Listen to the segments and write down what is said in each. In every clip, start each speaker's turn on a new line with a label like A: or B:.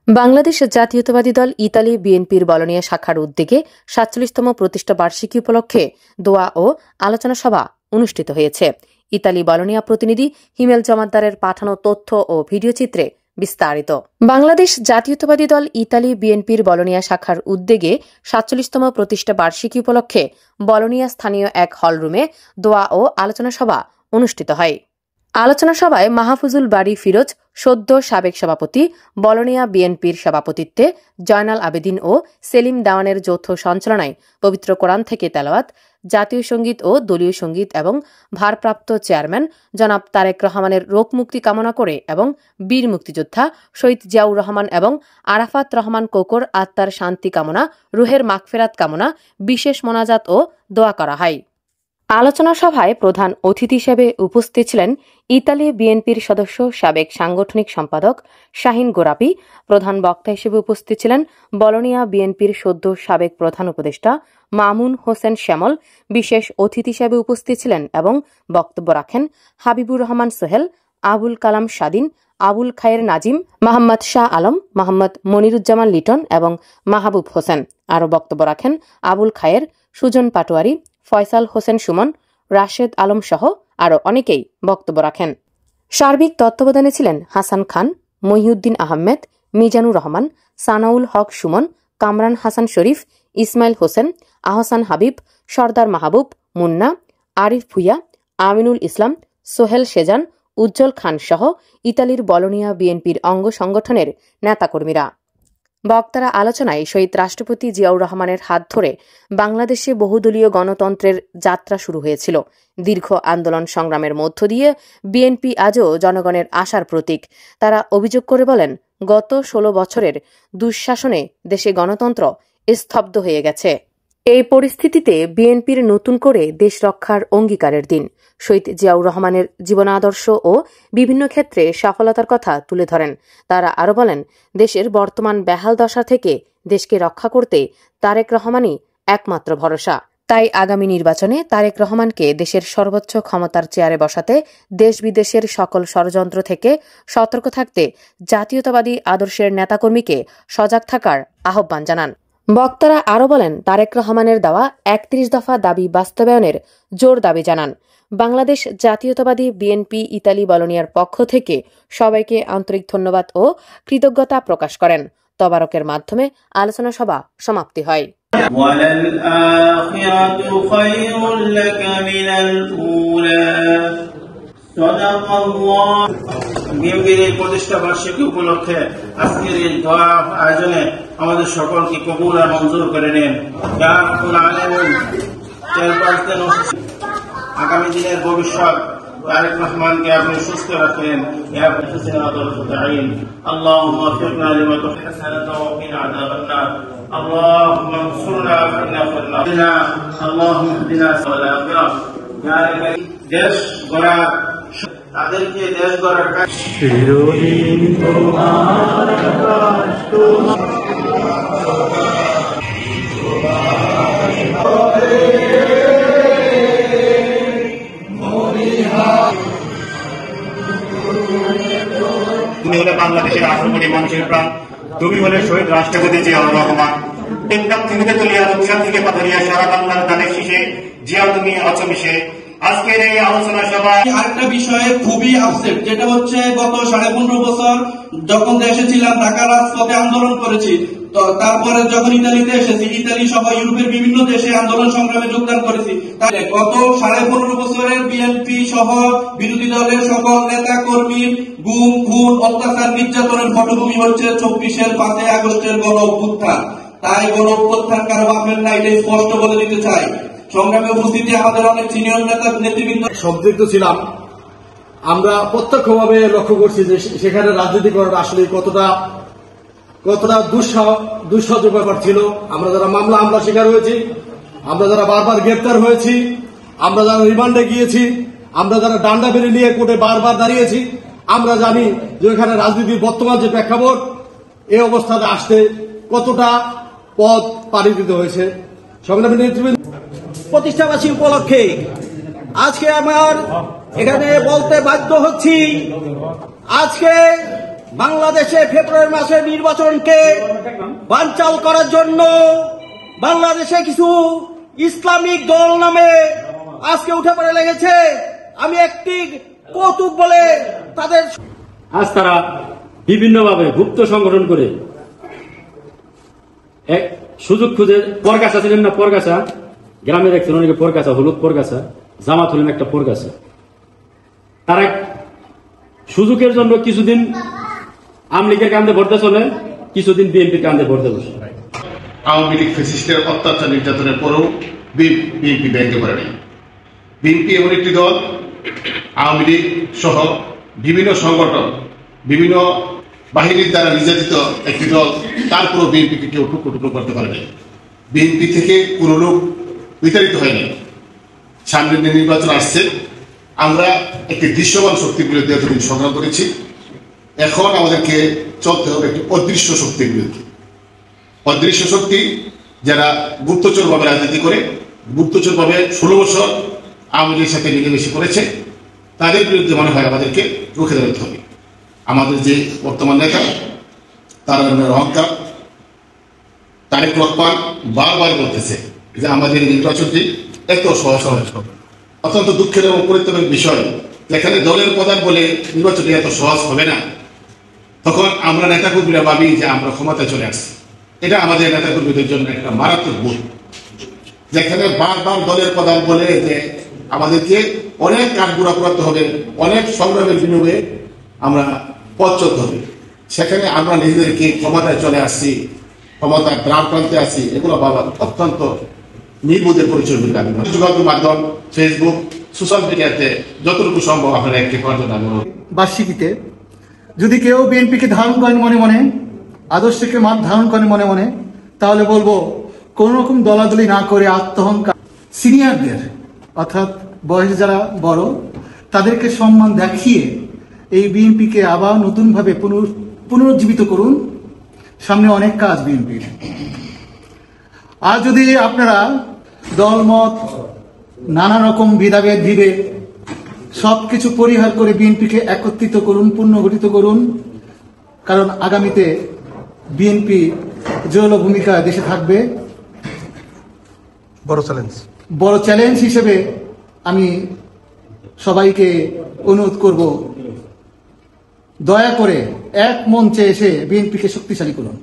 A: বাংলাদেশ জাতীয়তাবাদী দল ইতালি বিএনপির বলনিয়া শাখার উদ্যোগে ৪৭তম প্রতিষ্ঠা বার্ষিকী উপলক্ষে দোয়া ও আলোচনা সভা অনুষ্ঠিত হয়েছে। ইতালি বলনিয়া প্রতিনিধি হিমেল জমাদ্দারের পাঠানো তথ্য ও ভিডিও চিত্রে বিস্তারিত। বাংলাদেশ জাতীয়তাবাদী দল ইতালি বিএনপির বলনিয়া শাখার উদ্যোগে ৪৭তম প্রতিষ্ঠা বার্ষিকী উপলক্ষে বলনিয়া স্থানীয় এক হলরুমে দোয়া ও আলোচনা সভা অনুষ্ঠিত হয়। আলোচনা সভায় মাহফুজুল বাড়ি ফিরোজ, সদ্য সাবেক সভাপতি, বলনিয়া বিএনপির সভাপতিত্বে জয়নাল আবেদিন ও সেলিম দেওয়ানের যৌথ সঞ্চালনায় পবিত্র কোরআন থেকে তেলাওয়াত, জাতীয় সঙ্গীত ও দলীয় সঙ্গীত এবং ভারপ্রাপ্ত চেয়ারম্যান জনাব তারেক রহমানের রোগ মুক্তি কামনা করে এবং বীর মুক্তিযোদ্ধা শহীদ জিয়াউর রহমান এবং আরাফাত রহমান কোকর আত্মার শান্তি কামনা, রুহের মাগফিরাত কামনা, বিশেষ মোনাজাত ও দোয়া করা হয়। আলোচনা সভায় প্রধান অতিথি হিসেবে উপস্থিত ছিলেন ইতালি বিএনপির সদস্য সাবেক সাংগঠনিক সম্পাদক শাহিন গোরাপি। প্রধান বক্তা হিসেবে উপস্থিত ছিলেন বলনিয়া বিএনপির সদ্য সাবেক প্রধান উপদেষ্টা মামুন হোসেন শ্যামল। বিশেষ অতিথি হিসেবে উপস্থিত ছিলেন এবং বক্তব্য রাখেন হাবিবুর রহমান সোহেল, আবুল কালাম স্বাধীন, আবুল খায়ের নাজিম, মোহাম্মদ শাহ আলম, মোহাম্মদ মনিরুজ্জামান লিটন এবং মাহবুব হোসেন। আরও বক্তব্য রাখেন আবুল খায়ের, সুজন পাটোয়ারি, ফয়সাল হোসেন সুমন, রাশেদ আলম সহ আরও অনেকেই বক্তব্য রাখেন। সার্বিক তত্ত্বাবধানে ছিলেন হাসান খান, মহিউদ্দিন আহমেদ, মিজানুর রহমান, সানাউল হক সুমন, কামরান হাসান শরীফ, ইসমাইল হোসেন, আহসান হাবিব, সর্দার মাহবুব, মুন্না, আরিফ ভুইয়া, আমিনুল ইসলাম, সোহেল সেজান, উজ্জ্বল খান সহ ইতালির বলনিয়া বিএনপির অঙ্গ সংগঠনের নেতাকর্মীরা। বক্তারা আলোচনায় শহীদ রাষ্ট্রপতি জিয়াউর রহমানের হাত ধরে বাংলাদেশে বহুদলীয় গণতন্ত্রের যাত্রা শুরু হয়েছিল। দীর্ঘ আন্দোলন সংগ্রামের মধ্য দিয়ে বিএনপি আজও জনগণের আশার প্রতীক। তারা অভিযোগ করে বলেন, গত ১৬ বছরের দুঃশাসনে দেশে গণতন্ত্র স্তব্ধ হয়ে গেছে। এই পরিস্থিতিতে বিএনপির নতুন করে দেশ রক্ষার অঙ্গীকারের দিন। শহীদ জিয়াউর রহমানের জীবনাদর্শ ও বিভিন্ন ক্ষেত্রে সফলতার কথা তুলে ধরেন। তারা আরও বলেন, দেশের বর্তমান বেহাল দশা থেকে দেশকে রক্ষা করতে তারেক রহমানই একমাত্র ভরসা। তাই আগামী নির্বাচনে তারেক রহমানকে দেশের সর্বোচ্চ ক্ষমতার চেয়ারে বসাতে দেশ বিদেশের সকল ষড়যন্ত্র থেকে সতর্ক থাকতে জাতীয়তাবাদী আদর্শের নেতাকর্মীকে সজাগ থাকার আহ্বান জানান। বক্তারা আরও বলেন, তারেক রহমানের দেওয়া ৩১ দফা দাবি বাস্তবায়নের জোর দাবি জানান। বাংলাদেশ জাতীয়তাবাদী বিএনপি ইতালি বলনিয়ার পক্ষ থেকে সবাইকে আন্তরিক ধন্যবাদ ও কৃতজ্ঞতা প্রকাশ করেন। তবারকের মাধ্যমে আলোচনা সভা সমাপ্তি হয়।
B: বিএনপির এই প্রতিষ্ঠা বার্ষিকী উপলক্ষে আজকের এই দোয়া আয়োজনে আমাদের সকলকে কবুল আর মঞ্জুর করে নেন। আগামী দিনের ভবিষ্যৎ তারেক রহমানকে আপনি সুস্থ রাখেন। اللهم وفقنا لما تحب وقنا عذاب النار. اللهم انصرنا فإنا خذلنا. اللهم اهدنا سبل الآخرة. দেশ গড়া তাদেরকে দেশ গড়ার কাজ চিরদিন তোমার রাষ্ট্র তুমি হলে বাংলাদেশের 18 কোটি মানুষের প্রাণ, তুমি হলে শহীদ রাষ্ট্রপতি জিয়াউর রহমান। টেকনাফ থেকে তুলিয়া রূপসা থেকে পাথরিয়া সারা বাংলার ধানের শীষে জিয়া তুমি আছো মিশে। আজকের এই আলোচনা সভা আরেকটা বিষয়ে খুবই আপসেট, যেটা হচ্ছে গত 15.5 বছর যখন দেশে ছিলাম ঢাকার রাজপথে আন্দোলন করেছি। তো তারপরে যখন ইতালিতে এসেছি, ইতালি সহ ইউরোপের বিভিন্ন দেশে আন্দোলন সংগ্রামে যোগদান করেছি। গত 15.5 বছরের বিএনপি সহ বিরোধী দলের সকল নেতা কর্মীর গুম, খুন, অত্যাচার, নির্যাতনের পটভূমি হচ্ছে 24 5 আগস্টের গণ অভ্যুত্থান। তাই গণ অভ্যুত্থান কারো বাপের না, এটা স্পষ্ট বলে দিতে চাই। সংগ্রামে উপস্থিতি আমাদের অনেক সিনিয়র নেতা নেতৃবৃন্দ সম্পৃক্ত ছিলাম। আমরা প্রত্যক্ষভাবে লক্ষ্য করছি যে সেখানে রাজনীতি করার আসলে কতটা দুঃসাহস ব্যাপার ছিল। আমরা যারা মামলা শিকার হয়েছি, আমরা যারা বারবার গ্রেপ্তার হয়েছি, আমরা যারা রিমান্ডে গিয়েছি, আমরা যারা ডান্ডা বেড়ে নিয়ে কোর্টে বারবার দাঁড়িয়েছি, আমরা জানি যে এখানে রাজনীতির বর্তমান যে প্রেক্ষাপট, এই অবস্থাতে আসতে কতটা পথ পাড়ি দিতে হয়েছে। সংগ্রামী নেতৃবৃন্দ,
C: প্রতিষ্ঠাবাসী উপলক্ষে আজকে আমার এখানে বলতে বাধ্য হচ্ছি, আজকে বাংলাদেশে ফেব্রুয়ারি মাসের নির্বাচনকে বানচাল করার জন্য বাংলাদেশে কিছু ইসলামিক দল নামে আজকে উঠে পড়ে লেগেছে। আমি একটি কৌতুক বলে তাদের
D: আজ তারা বিভিন্নভাবে গুপ্ত সংগঠন করে এক সুযোগ খুঁজে, পরগাছা ছিলেন না, পরগাছা গ্রামে দেখছেন অনেকে, পরগাছা হলুদ পরগাছা, জামাত হলেন একটা পরগাছা। তারা সুযোগের জন্য কিছুদিন আওয়ামী লীগের কান্দে ভরতে চলে, কিছুদিন বিএনপির কান্দে ভরতে বসে।
E: আওয়ামী লীগ ফ্যাসিস্টের অত্যাচার নির্যাতনের পরেও বিএনপি ব্যঙ্গ করে নেই। বিএনপি এমন একটি দল, আওয়ামী লীগ সহ বিভিন্ন সংগঠন, বিভিন্ন বাহিনীর দ্বারা নির্যাতিত একটি দল, তারপরও বিএনপিকে কেউ টুকরো টুকরো করতে পারে নাই। বিএনপি থেকে কোনো লোক বিতাড়িত হয়নি। সামনের নির্বাচন আসছে, আমরা একটি দৃশ্যমান শক্তির বিরুদ্ধে এতদিন সংগ্রাম করেছি, এখন আমাদেরকে চলতে হবে একটি অদৃশ্য শক্তির বিরুদ্ধে। অদৃশ্য শক্তি যারা গুপ্তচরভাবে রাজনীতি করে, গুপ্তচরভাবে 16 বছর আওয়ামী লীগের সাথে মিলেমিশে করেছে, তাদের বিরুদ্ধে মনে হয় আমাদেরকে রুখে দাঁড়াতে হবে। আমাদের যে বর্তমান নেতা, তার অহংকার, তারেক রহমান বারবার বলতেছে যে আমাদের নির্বাচনটি এত সহজ হবে। অত্যন্ত দুঃখের এবং পরিতাপের বিষয়, যেখানে দলের প্রধান বলে নির্বাচনটি এত সহজ হবে না, তখন আমরা নেতাকর্মীরা ভাবি যে আমরা ক্ষমতায় চলে আসছি। এটা আমাদের নেতাকর্মীদের জন্য একটা মারাত্মক ভুল। যেখানে বারবার দলের প্রধান বলে যে আমাদেরকে অনেক কাঠগুড়া করাতে হবে, অনেক সংগ্রামের বিনিময়ে আমরা পথ চলতে হবে, সেখানে আমরা নিজেদেরকে ক্ষমতায় চলে আসছি, ক্ষমতার দ্বার প্রান্তে আসি, এগুলো বাবা অত্যন্ত নির্বোধের পরিচয় বলে আমি যোগাযোগ মাধ্যম, ফেসবুক, সোশ্যাল মিডিয়াতে যতটুকু সম্ভব আপনারা একটি করার জন্য আমি
F: বার্ষিকীতে যদি কেউ বিএনপিকে ধারণ করেন মনে মনে, আদর্শকে ধারণ করেন মনে মনে, তাহলে বলবো কোন রকম দলাদলি না করে আত্মহংকার সিনিয়রদের, অর্থাৎ বয়সে যারা বড়, তাদেরকে সম্মান দেখিয়ে এই বিএনপিকে আবার নতুনভাবে পুনরুজ্জীবিত করুন। সামনে অনেক কাজ বিএনপির। আর যদি আপনারা দলমত, নানা রকম ভেদাভেদ ভিড়ে সবকিছু পরিহার করে বিএনপিকে একত্রিত করুন, পুনর্গঠিত করুন, কারণ আগামীতে বিএনপি জোরালো ভূমিকা দেশে থাকবে। বড় চ্যালেঞ্জ হিসেবে আমি সবাইকে অনুরোধ করব, দয়া করে এক মঞ্চে এসে বিএনপিকে শক্তিশালী করুন।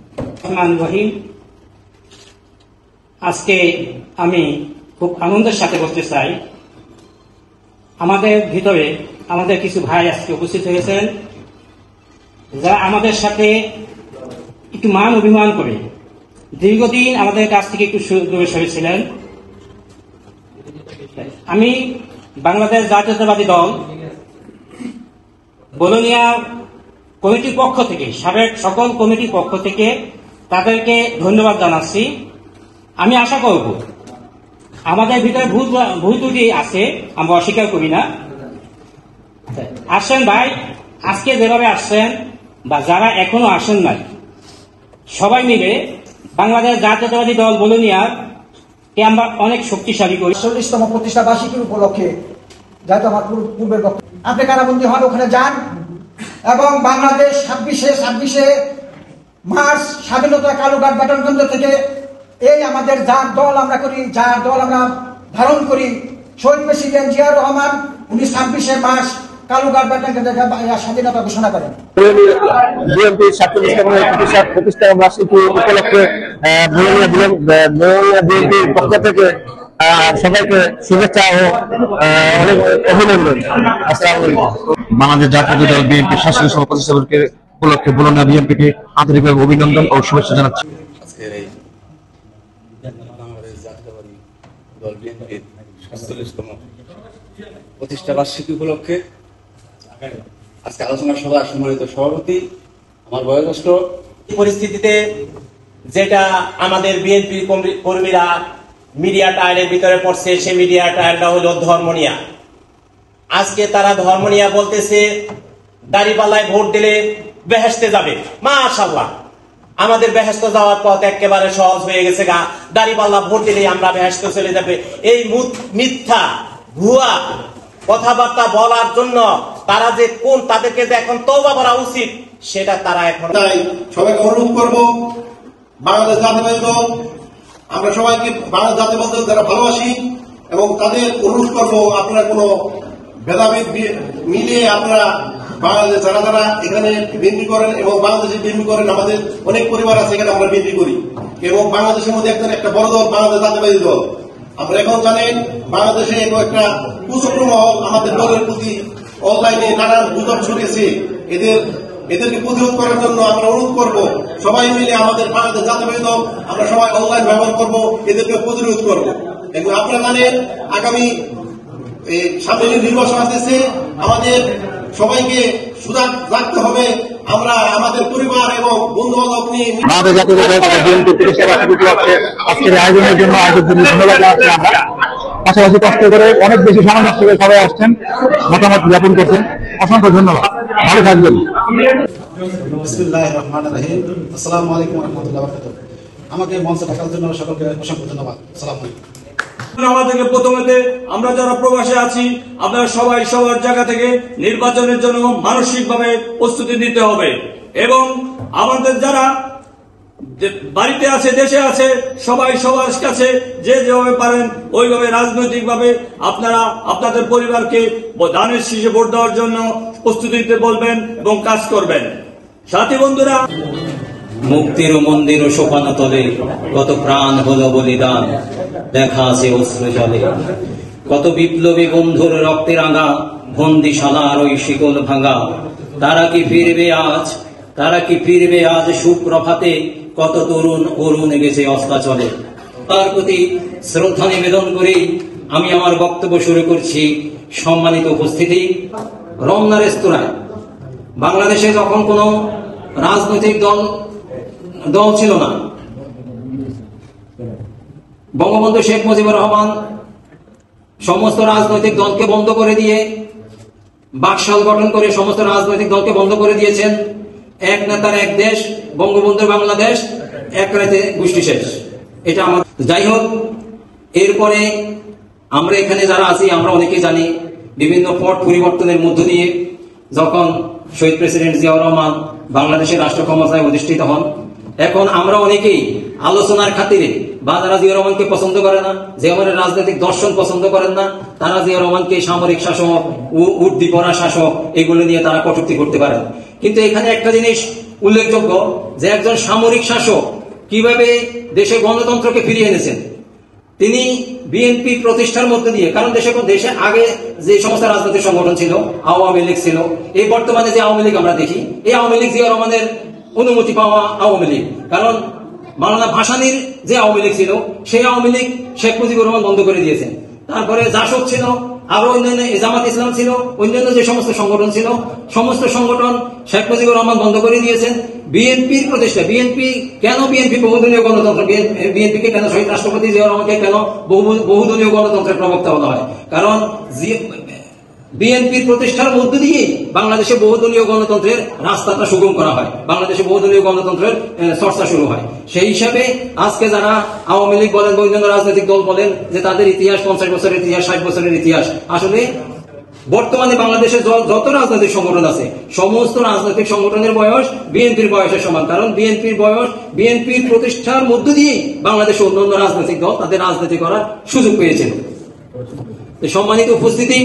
G: আজকে আমি খুব আনন্দের সাথে বলতে চাই, আমাদের ভিতরে আমাদের কিছু ভাই আজকে উপস্থিত হয়েছেন, যারা আমাদের সাথে একটু মান অভিমান করে দীর্ঘদিন আমাদের কাছ থেকে একটু দূরে সরেছিলেন। আমি বাংলাদেশ জাতীয়তাবাদী দল বোলোনিয়া কমিটির পক্ষ থেকে, সাবেক সকল কমিটির পক্ষ থেকে তাদেরকে ধন্যবাদ জানাচ্ছি। আমি আশা করব আমাদের ভিতরে ভুল ত্রুটি আছে, আমরা অস্বীকার করি না। আসেন ভাই, আজকে যেভাবে আসছেন বা যারা এখনো আসেন নাই, সবাই মিলে বাংলাদেশ জাতীয়তাবাদী দল বোলোনিয়ার কে আমরা অনেক শক্তিশালী করি।
H: 40তম প্রতিষ্ঠা বার্ষিকীর উপলক্ষে, যেহেতু আমার পূর্বের বক্তব্য, আপনি কারাবন্দী হন, ওখানে যান এবং বাংলাদেশ 26শে মার্চ স্বাধীনতা কালুঘাট ব্যাটন কেন্দ্র থেকে এই আমাদের যার দল আমরা করি, যার দল আমরা ধারণ করি, শহীদ প্রেসিডেন্ট জিয়াউর রহমান 26শে মার্চ কালুঘাট ব্যাটন কেন্দ্রে স্বাধীনতা ঘোষণা করেন।
I: বিএনপি 47তম প্রতিষ্ঠা বার্ষিকী উপলক্ষে বিএনপির পক্ষ থেকে সবাইকে শুভেচ্ছা ও অভিনন্দন। আসসালামু আলাইকুম। বাংলাদেশ জাতীয় দল বিএনপির 47তম প্রতিষ্ঠা উপলক্ষে বোলোনিয়া বিএনপিকে আন্তরিকভাবে অভিনন্দন ও শুভেচ্ছা জানাচ্ছি।
J: আজকের এই বাংলাদেশ জাতীয়তাবাদী দল বিএনপির 47তম প্রতিষ্ঠা বার্ষিকী উপলক্ষে আজকে আলোচনা সভার সম্মানিত সভাপতি, আমার বয়োজ্যেষ্ঠ,
K: পরিস্থিতিতে যেটা আমাদের বিএনপি কর্মীরা মিডিয়া ট্রায়ালের ভিতরে পড়ছে, সেই মিডিয়া ট্রায়ালটা হলো ধর্মনিয়া। আজকে তারা ধর্মনিয়া বলতেছে দাড়িপাল্লায় ভোট দিলে বেহেশতে যাবে। মাশাআল্লাহ, আমাদের বেহেশতে যাওয়ার পথ একেবারে সহজ হয়ে গেছে গা। দাড়িপাল্লা ভোট দিলে আমরা বেহেশতে চলে যাবে, এই মিথ্যা ভুয়া কথাবার্তা বলার জন্য তারা যে তাদেরকে যে এখন তওবা করা উচিত, সেটা তারা এখন
C: তাই সবাইকে অনুরোধ করব, বাংলাদেশ জাতীয়তাবাদী দল আমরা সবাইকে বাংলাদেশ জাতীয়তাবাদী দল যারা ভালোবাসি এবং তাদের অনুরোধ করব, আপনারা কোনো ভেদাভেদ মিলিয়ে আপনারা বাংলাদেশ যারা যারা এখানে বিএনপি করেন এবং বাংলাদেশে বিএনপি করেন, আমাদের অনেক পরিবার আছে এখানে আমরা বিএনপি করি এবং বাংলাদেশের মধ্যে একটা বড় দল বাংলাদেশ জাতীয়তাবাদী দল। আমরা এখন জানেন বাংলাদেশে একটা কুচক্র মহল আমাদের দলের প্রতি অনলাইনে নানান গুজব ছড়িয়েছে। এদেরকে প্রতিরোধ করার জন্য আমরা অনুরোধ করব, সবাই মিলে আমাদের বাংলাদেশ জাতীয়তাবাদী দল আমরা সবাই অনলাইন ব্যবহার করব, এদেরকে প্রতিরোধ করব। এবং আপনারা জানেন আগামী সামনে নির্বাচন আসতেছে, আমাদের সবাইকে সুযোগ রাখতে হবে। আমরা আমাদের পরিবার এবং বন্ধু বান্ধব নিয়ে
I: বাংলাদেশ জাতীয়তাবাদী দল বিএনপি প্রতিষ্ঠা বার্ষিকী উপলক্ষে আজকের আয়োজনের জন্য আয়োজকদের ধন্যবাদ জানাচ্ছি আমরা। পাশাপাশি কষ্ট করে অনেক বেশি সামঞ্জস্য করে সবাই আসছেন, মতামত জ্ঞাপন করছেন। অসংখ্য ধন্যবাদ, ভালো থাকবেন।
L: বিসমিল্লাহির রহমানির রহিম। আসসালামু আলাইকুম ওয়া রাহমাতুল্লাহি ওয়া বারাকাতুহু। আমাকে মঞ্চে ডাকার জন্য সকলকে অসংখ্য ধন্যবাদ। আসসালামু আলাইকুম।
M: আমাদেরকে প্রথমেতে আমরা যারা প্রবাসে আছি, আপনারা সবাই সবার জায়গা থেকে নির্বাচনের জন্য মানসিকভাবে প্রস্তুতি নিতে হবে এবং আমাদের যারা বাড়িতে আছে, দেশে আছে, সবাই সবার কাছে যে যেভাবে পারেন ওইভাবে রাজনৈতিকভাবে আপনারা আপনাদের পরিবারকে ধানের শীষে ভোট দেওয়ার জন্য প্রস্তুতি নিতে বলবেন এবং কাজ করবেন। সাথী বন্ধুরা,
G: মুক্তির মন্দির ও সোপান তলে কত প্রাণ হলো বলিদান, দেখা আছে অশ্রু জলে। কত বিপ্লবী বন্ধুর রক্তে রাঙা বন্দিশালার ওই শিকল ভাঙা। তারা কি ফিরবে আজ, তারা কি ফিরবে আজ সুপ্রভাতে। কত তরুণ অরুণ গেছে অস্তাচলে। তার প্রতি শ্রদ্ধা নিবেদন করে আমি আমার বক্তব্য শুরু করছি। সম্মানিত উপস্থিতি, রমনা রেস্তোরাঁয় বাংলাদেশে যখন কোনো রাজনৈতিক দল ছিল না, বঙ্গবন্ধু শেখ মুজিবুর রহমান সমস্ত রাজনৈতিক দলকে বন্ধ করে দিয়ে বাকশাল গঠন করে সমস্ত রাজনৈতিক দলকে বন্ধ করে দিয়েছেন। এক নেতার এক দেশ, বঙ্গবন্ধুর বাংলাদেশ, এক রাতে গোষ্ঠী শেষ। এটা আমার যাই হোক, এরপরে আমরা এখানে যারা আছি আমরা অনেকেই জানি বিভিন্ন পট পরিবর্তনের মধ্য দিয়ে যখন শহীদ প্রেসিডেন্ট জিয়াউর রহমান বাংলাদেশের রাষ্ট্র ক্ষমতায় অধিষ্ঠিত হন, এখন আমরা অনেকেই আলোচনার খাতিরে বা যারা জিয়াউর রহমানকে পছন্দ করে না, জিয়াউরের রাজনৈতিক দর্শন পছন্দ করেন না, তারা জিয়াউর রহমানকে সামরিক শাসক, উর্দিপরা শাসক এগুলো নিয়ে তারা কটূক্তি করতে পারেন। কিন্তু এখানে একটা জিনিস উল্লেখযোগ্য যে একজন সামরিক শাসক কিভাবে দেশে গণতন্ত্রকে ফিরিয়ে এনেছেন। তিনি বিএনপি প্রতিষ্ঠার মধ্যে দিয়ে, কারণ দেশে আগে যে সমস্ত রাজনৈতিক সংগঠন ছিল, আওয়ামী লীগ ছিল, এই বর্তমানে যে আওয়ামী লীগ আমরা দেখি, এই আওয়ামী লীগ জিয়াউর রহমানের অনুমতি পাওয়া আওয়ামী লীগ। কারণ মাওলানা ভাসানীর যে আওয়ামী লীগ ছিল সেই আওয়ামী লীগ শেখ মুজিবুর রহমান বন্ধ করে দিয়েছেন। তারপরে জাসদ ছিল, আরো অন্যান্য জামাত ইসলাম ছিল, অন্যান্য যে সমস্ত সংগঠন ছিল সমস্ত সংগঠন শেখ মুজিবুর রহমান বন্ধ করে দিয়েছেন। বিএনপির প্রতিষ্ঠা, বিএনপি বহুদলীয় গণতন্ত্র, বিএনপিকে কেন শহীদ রাষ্ট্রপতি জিয়াউর রহমানকে কেন বহুদলীয় গণতন্ত্রের প্রবক্তা বলা হয়? কারণ বিএনপির প্রতিষ্ঠার মধ্য দিয়ে বাংলাদেশে বহুদলীয় গণতন্ত্রের রাস্তাটা সুগম করা হয়, বাংলাদেশে বহুদলীয় গণতন্ত্রের চর্চা শুরু হয়। সেই হিসাবে আজকে যারা আওয়ামী লীগ বলেন বা অন্যান্য রাজনৈতিক দল বলেন যে তাদের ইতিহাস 50 বছরের ইতিহাস, 60 বছরের ইতিহাস, আসলে বর্তমানে বাংলাদেশে যত রাজনৈতিক সংগঠন আছে সমস্ত রাজনৈতিক সংগঠনের বয়স বিএনপির বয়সের সমান। কারণ বিএনপির প্রতিষ্ঠার মধ্য দিয়ে বাংলাদেশে অন্যান্য রাজনৈতিক দল তাদের রাজনীতি করার সুযোগ পেয়েছিল। সম্মানিত উপস্থিতি,